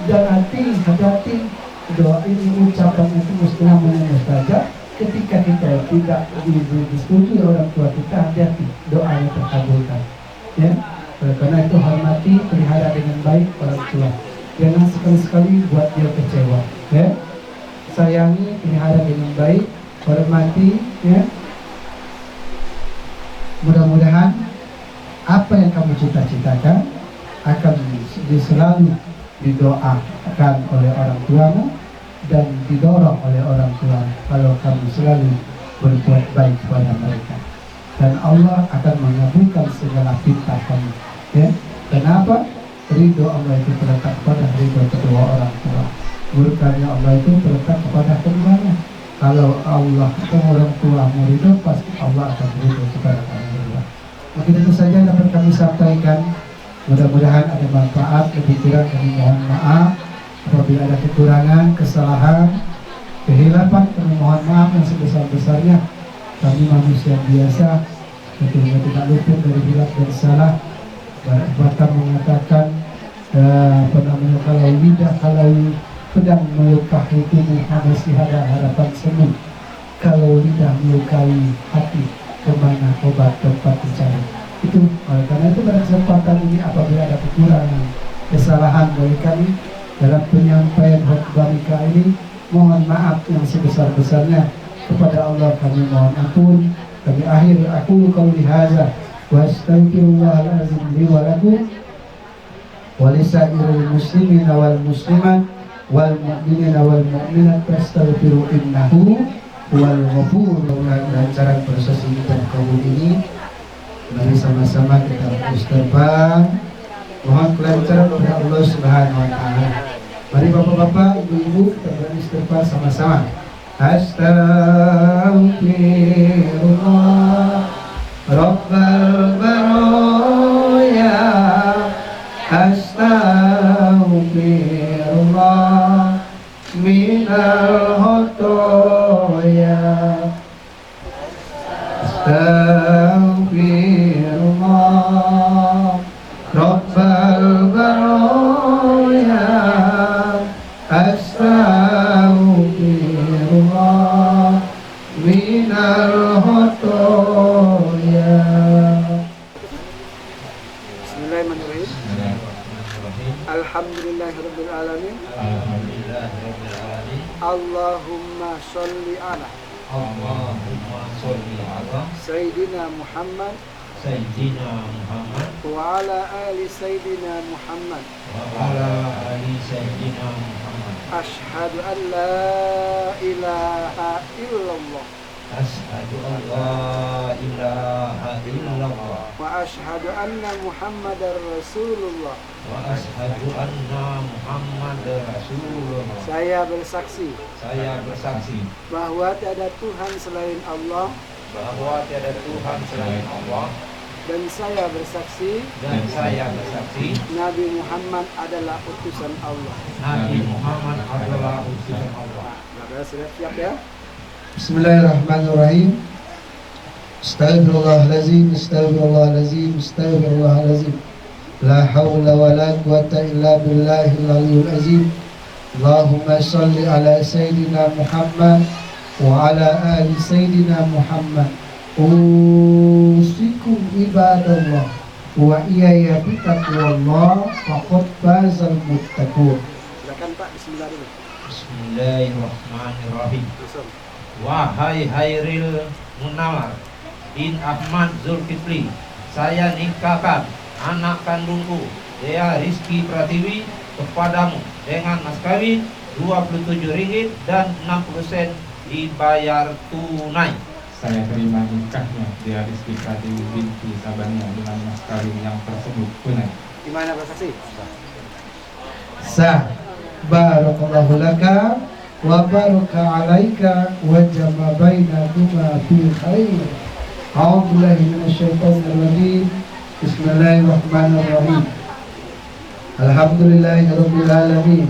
Dan hati-hati doa ini, ucapan itu mustajab. Ketika kita tidak disetujui orang tua kita, hati-hati doanya terkabulkan, ya. Karena itu hormati, pelihara dengan baik orang tua. Jangan sekali-sekali buat dia kecewa, ya. Sayangi, pelihara dengan baik, hormati, ya. Mudah-mudahan apa yang kamu cita-citakan akan selalu didoakan oleh orang tuamu dan didorong oleh orang tua kalau kamu selalu berbuat baik kepada mereka, dan Allah akan mengabulkan segala pinta kamu, ya. Kenapa? Ridho Allah itu terletak pada ridho kedua orang tua, murkanya Allah itu terletak kepada keduanya. Kalau Allah atau orang tua ridho, pasti Allah akan ridho kepada kamu berdua. Mungkin itu saja dapat kami sampaikan. Mudah-mudahan ada manfaat. Lebih kurang kami mohon maaf. Apabila ada kekurangan, kesalahan, kehilapan, kami mohon maaf yang sebesar-besarnya. Kami manusia biasa, tentunya tidak luput dari hilaf dan salah. Bahkan mengatakan kalau pedang melukai tubuh masih ada harapan sembuh. Kalau lidah melukai hati, kemana obat tempat dicari? Itu karena itu pada kesempatan ini, apabila ada kekurangan, kesalahan dari kami dalam penyampaian khutbah nikah ini, mohon maaf yang sebesar-besarnya. Kepada Allah kami mohon ampun. Kami akhir aku qauli hadza wa astaghfirullahal azim li wa lakum wa lisairil muslimina wal muslimat wal mu'minina wal mu'minat fastaghfiru innahu wal ghafurur rahim. Acara prosesi dan kabul ini, mari sama-sama kita istighfar, mohon kelancaran kepada Allah Subhanahu Wa Taala. Mari bapak-bapak, ibu-ibu, kita beristighfar sama-sama. Astaghfirullah Rabbal baraya, astaghfirullah minal khotoya, astaghfirullah Rabbal baraya, astaghfirullah minal khotoya. Bismillahirrahmanirrahim. Alhamdulillahirabbil alamin. Allahumma sholli ala Allahumma sholli ala Sayyidina Muhammad Sayyidina Muhammad وعلى آل سيدنا محمد wa ala ali Sayyidina Muhammad. أشهد أن لا إله إلا الله Asyhadu an la ilaha illallah وأشهد أن محمدا رسول الله. wa asyhadu anna Muhammadar Rasulullah. Saya bersaksi Saya bersaksi bahwa tiada Tuhan selain Allah, bahwa tiada Tuhan selain Allah, dan saya bersaksi dan saya bersaksi Nabi Muhammad adalah utusan Allah. Nabi Muhammad adalah utusan Allah. Maka sudah siap ya? Bismillahirrahmanirrahim. Astaghfirullahalazim, astaghfirullahalazim, astaghfirullahalazim. La haula wa la quwata illa billahil aliyyil azim. Allahumma shalli ala sayyidina Muhammad wa ala ali sayyidina Muhammad. Usikum ibadallah wa iyaya bitaqwallah faqad fazal muttaqun. Silakan Pak, bismillah dulu. Bismillahirrahmanirrahim. Langsung. Wahai Hairil Munawar bin Ahmad Zulkifli, saya nikahkan anak kandungku Dea Rizky Pratiwi kepadamu dengan mas kawin Rp27 dan 60% dibayar tunai. Saya terima nikahnya Dea Rizky Pratiwi binti Sabania dengan mas kawin yang tersebut tunai. Gimana bersaksi? Sah. Barakallahu laka wa baraka alaika wa jama bainakuma fi khair. A'udzu billahi minasyaitonir rajim. Bismillahirrahmanirrahim. Alhamdulillahirabbil alamin.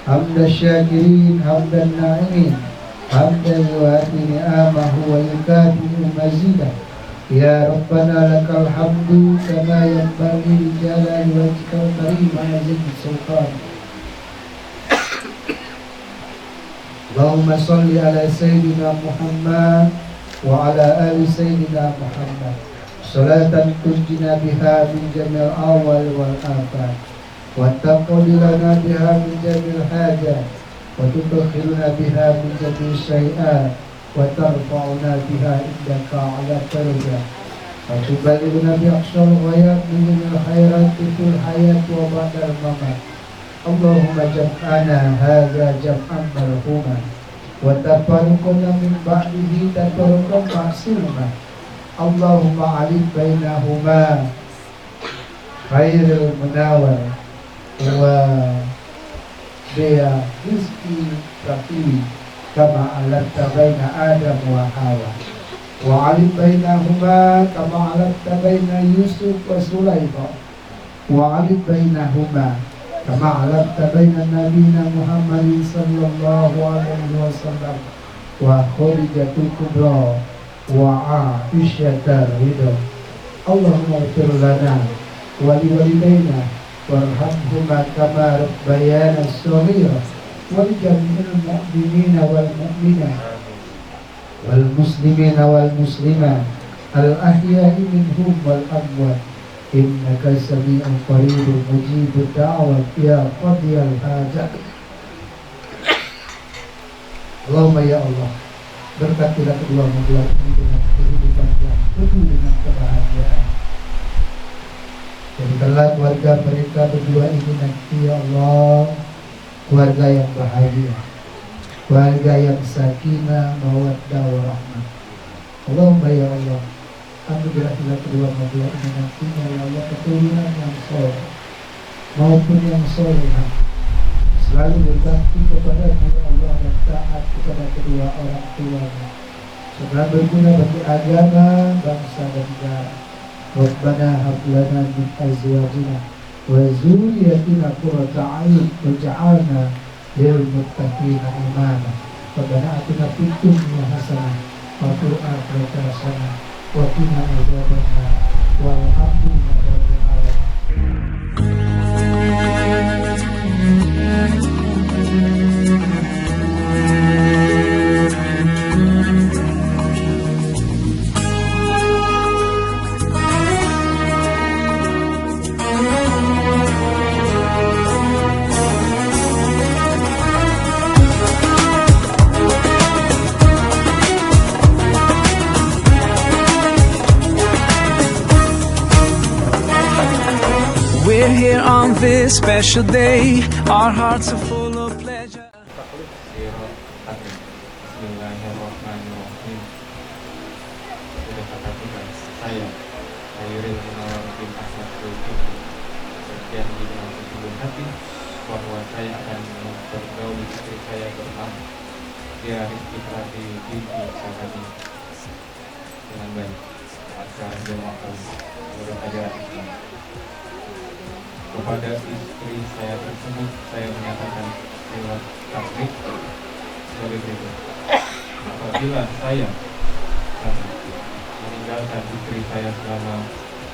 Hamdan syakirin, hamdan na'imin. Hamdan yu'ati ni'amahu wa yukafi'u mazidah. Ya Rabbana lakal hamdu kama yanbaghi li jalali wajhikal karim wa azim sultan. Allahumma salli ala Sayyidina Muhammad wa ala ali Sayyidina Muhammad salatan tunjina biha min jamil awal wal afat wa taqdi lana biha min jamil hajat wa tudkhilna biha min jamil syai'at wa tarfa'una biha indaka ala darajat wa tuballighna bi aqsal ghayat min jamil khairat fil hayat wa ba'dal mamat. Allahumma jam'ana hadza jam'an marhuman wa tafarruqna min ba'dihi tafarruqan ma'suman. Allahumma alif bainahuma khairul munawar wa Dea Rizky Pratiwi kama alafta baina Adam wa Hawa wa alif bainahuma kama alafta baina Yusuf wa Sulaiman wa alif bainahuma kama alafta baina nabiyina Muhammadin sallallahu alaihi wasallam wa khadijatul kubra wa aisyatar ridha. Allahumma ighfir lana wa liwalidayna warhamhuma kama rabbayana shaghira wa li jami'il mu'minina wal mu'minat wal muslimina wal muslimat al ahya'i minhum wal amwat innaka sami'un qaribun mujibud da'wat ya qadiyal hajat. Allahumma ya Allah, berkatilah kedua mempelai ini dengan kehidupan yang penuh dengan kebahagiaan. Jadikanlah keluarga mereka berdua ini nanti ya Allah keluarga yang bahagia, keluarga yang sakinah, mawaddah warahmah. Allahumma ya Allah, alhamdulillah kedua mempelai ini nantinya ya Allah keturunan yang soleh maupun yang solehah, selalu berbakti kepada Allah dan taat kepada kedua orang tuanya, serta berguna bagi agama, bangsa dan negara. Rabbana hab lana min azwajina wa dzurriyyatina qurrata a'yun waj'alna lil muttaqina imama. Rabbana atina fid dunya hasanah wa fil akhirati hasanah wa qina adzabannar. Walhamdulillahi rabbil alamin. this special day, our hearts are full of pleasure. Bismillahirrahmanirrahim. Sudah kata Tuhan, saya Khairil Munawar bin Ahmad Zulkifli berjanji dengan sepenuh hati bahwa saya akan mempergauli istri saya bernama Dia Rizky Pratiwi binti Syahadi dengan baik agar jemaah menurut ajaran Islam. Kepada istri saya tersebut saya menyatakan lewat tablik sebagai berikut. Apabila saya meninggalkan istri saya selama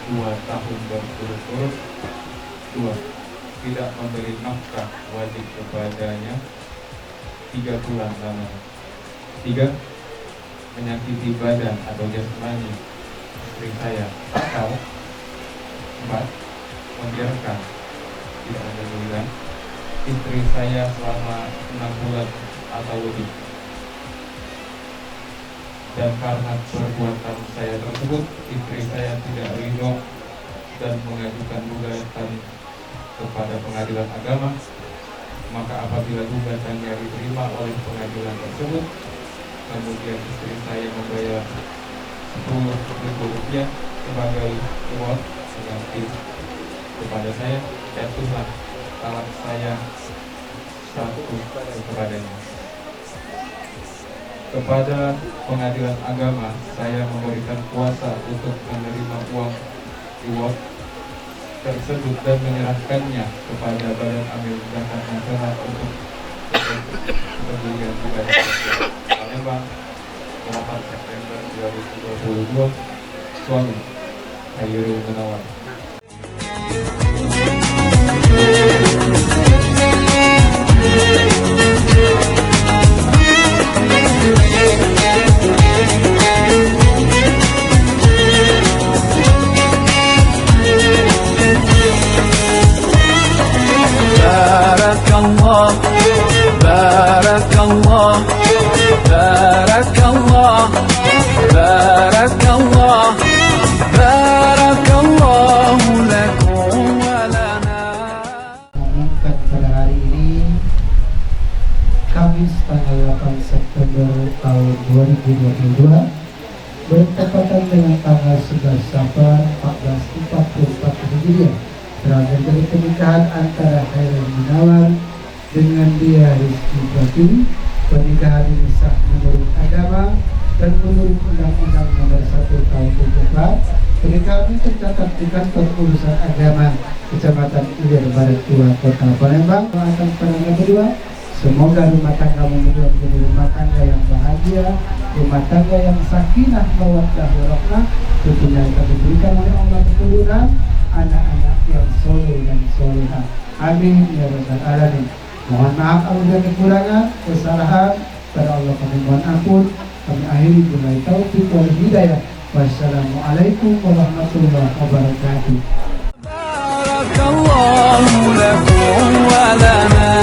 2 tahun berturut-turut, 2. Tidak memberi nafkah wajib kepadanya 3 bulan lamanya, 3. Menyakiti badan atau jasmani istri saya, atau 4. Membiarkan tidak ada bulan istri saya selama 6 bulan atau lebih. Dan karena perbuatan saya tersebut, istri saya tidak ridho dan mengajukan gugatan kepada pengadilan agama, maka apabila gugatannya diterima oleh pengadilan tersebut, kemudian istri saya membayar 10.000 rupiah sebagai reward ganti kepada saya, jatuhlah talak saya 1 kepadanya. Kepada pengadilan agama, saya memberikan kuasa untuk menerima uang reward tersebut dan menyerahkannya kepada Badan Amil Zakat Nasional untuk pembelian ibadah. Palembang, 8 September 2022. Suami Khairil Munawar. Barakallah, barakallah, barakallah, barakallah, barakallahu lakum wa lana. Mengumumkan pada hari ini Kamis tanggal 8 September tahun 2022 bertepatan dengan tanggal 11 Safar 1444 Hijriah berakhir dari pernikahan antara Khairil Munawar dengan Dia Rizky Pratiwi. Pernikahan ini sah menurut agama dan menurut Undang-Undang Nomor 1 Tahun 74. Pernikahan ini tercatat di Kantor Urusan Agama Kecamatan Ilir Barat 2 Kota Palembang. Doakan kepada berdua, semoga rumah tanggamu berdua menjadi rumah tangga yang bahagia, rumah tangga yang sakinah mawaddah warahmah, tentunya akan diberikan oleh Allah keturunan anak-anak yang soleh dan solehah. Amin ya rabbal alamin. Mohon maaf apabila kekurangan, kesalahan, pada Allah kami mohon ampun. Kami akhiri billahi taufiq wal hidayah. Wassalamualaikum warahmatullahi wabarakatuh. Barakallahu lakum wa lana.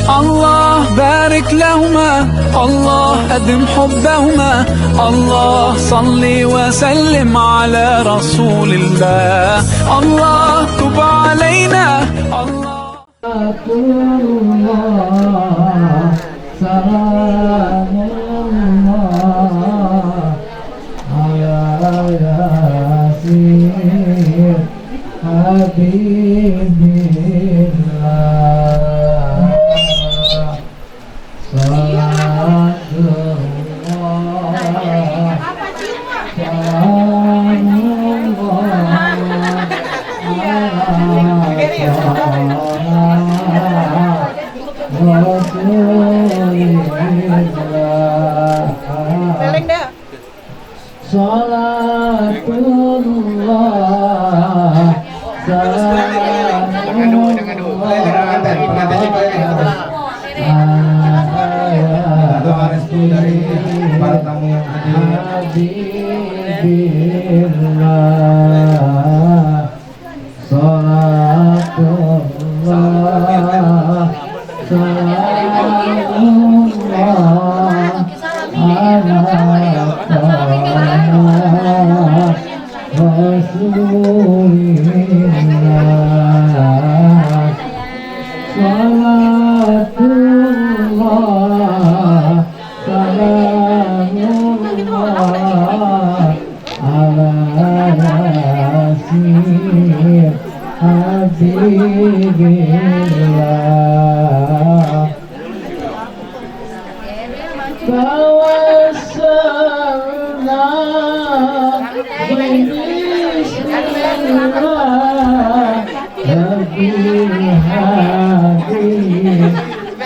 Allah barik lahuma, Allah adim hubbahuma, Allah salli wa sallim ala rasulillah, Allah tub alayna, Allah. Salamullah ala yasin habibillah. Doa restu dari para tamu yang hadir. Salatullah, salamullah ala rasulillah.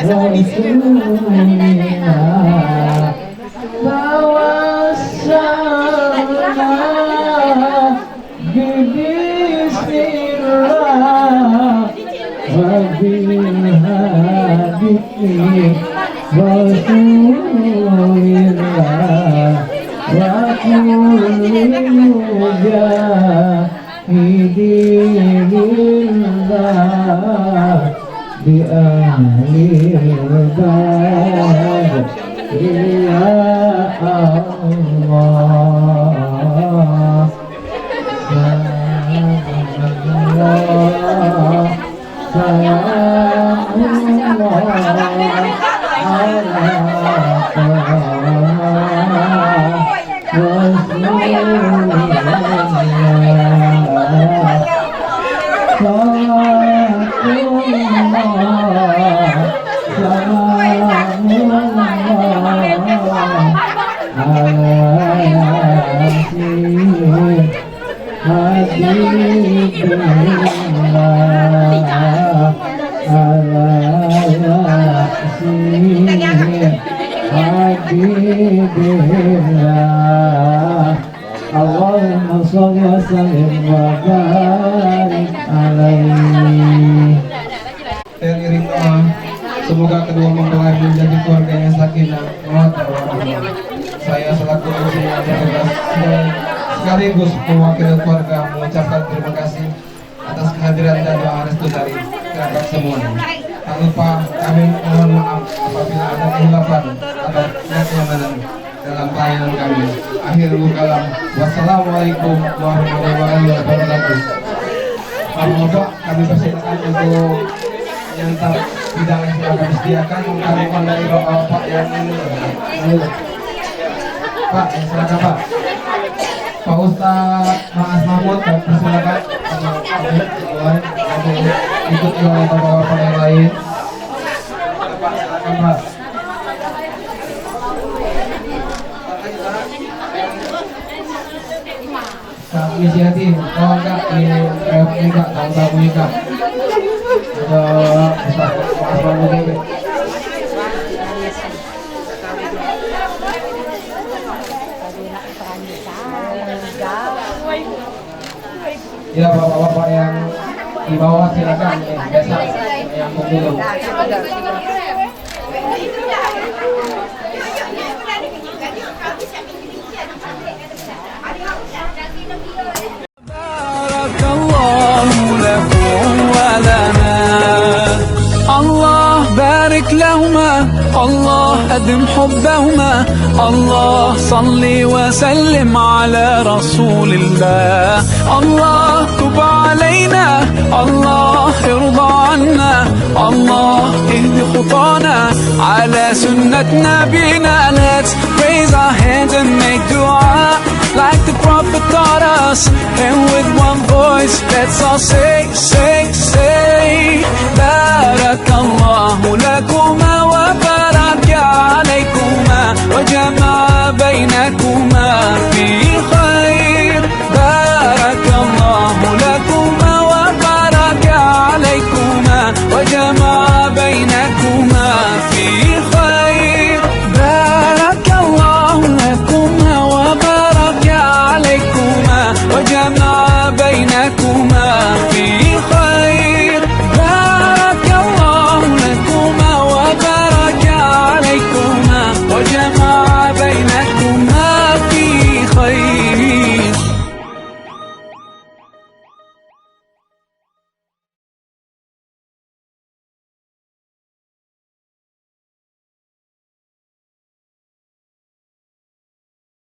Rasulillah tawassalna bismillah wa bil hadi Rasulillah wa kullu jahidillah bi ahli al-bad ya Allah Allahumma sholli wa sallim wa barik alaihi. Teriring doa, semoga kedua mempelai menjadi keluarga yang sakinah, mawaddah warahmah. Saya selaku MC yang bertugas sekaligus mewakili keluarga mengucapkan terima kasih atas kehadiran dan doa restu dari kerabat semuanya. Tak lupa kami mohon maaf apabila ada kehilafan atau kekurangan dalam pelayanan kami. Akhirul kalam. Wassalamualaikum warahmatullahi wabarakatuh. Bapak, kami persilakan untuk menyantap hidangan yang sudah kami sediakan. Kami mohon dari bapak yang ini. Pak, silakan Pak. Pak Ustaz Mas Mahmud, persilakan ikut oleh bapak-bapak yang lain. Pak, silakan Pak. Kak inisiatif, tolong Kak ini Kak, tamu-tamu Kak. Ada Ustaz Mas Mahmud ini. Ya bapak-bapak yang di bawah silakan biasa yang dulu. Barakallahu lakum wa lana. Allah barik lahuma, Allah adim hubbahuma, Allah salli wa sallim ala rasulillah. Allah tub alayna, Allah irda anna, Allah ihdi khutana ala sunnat nabina. Let's raise our hands and make dua like the Prophet taught us, and with one voice let's all say Barak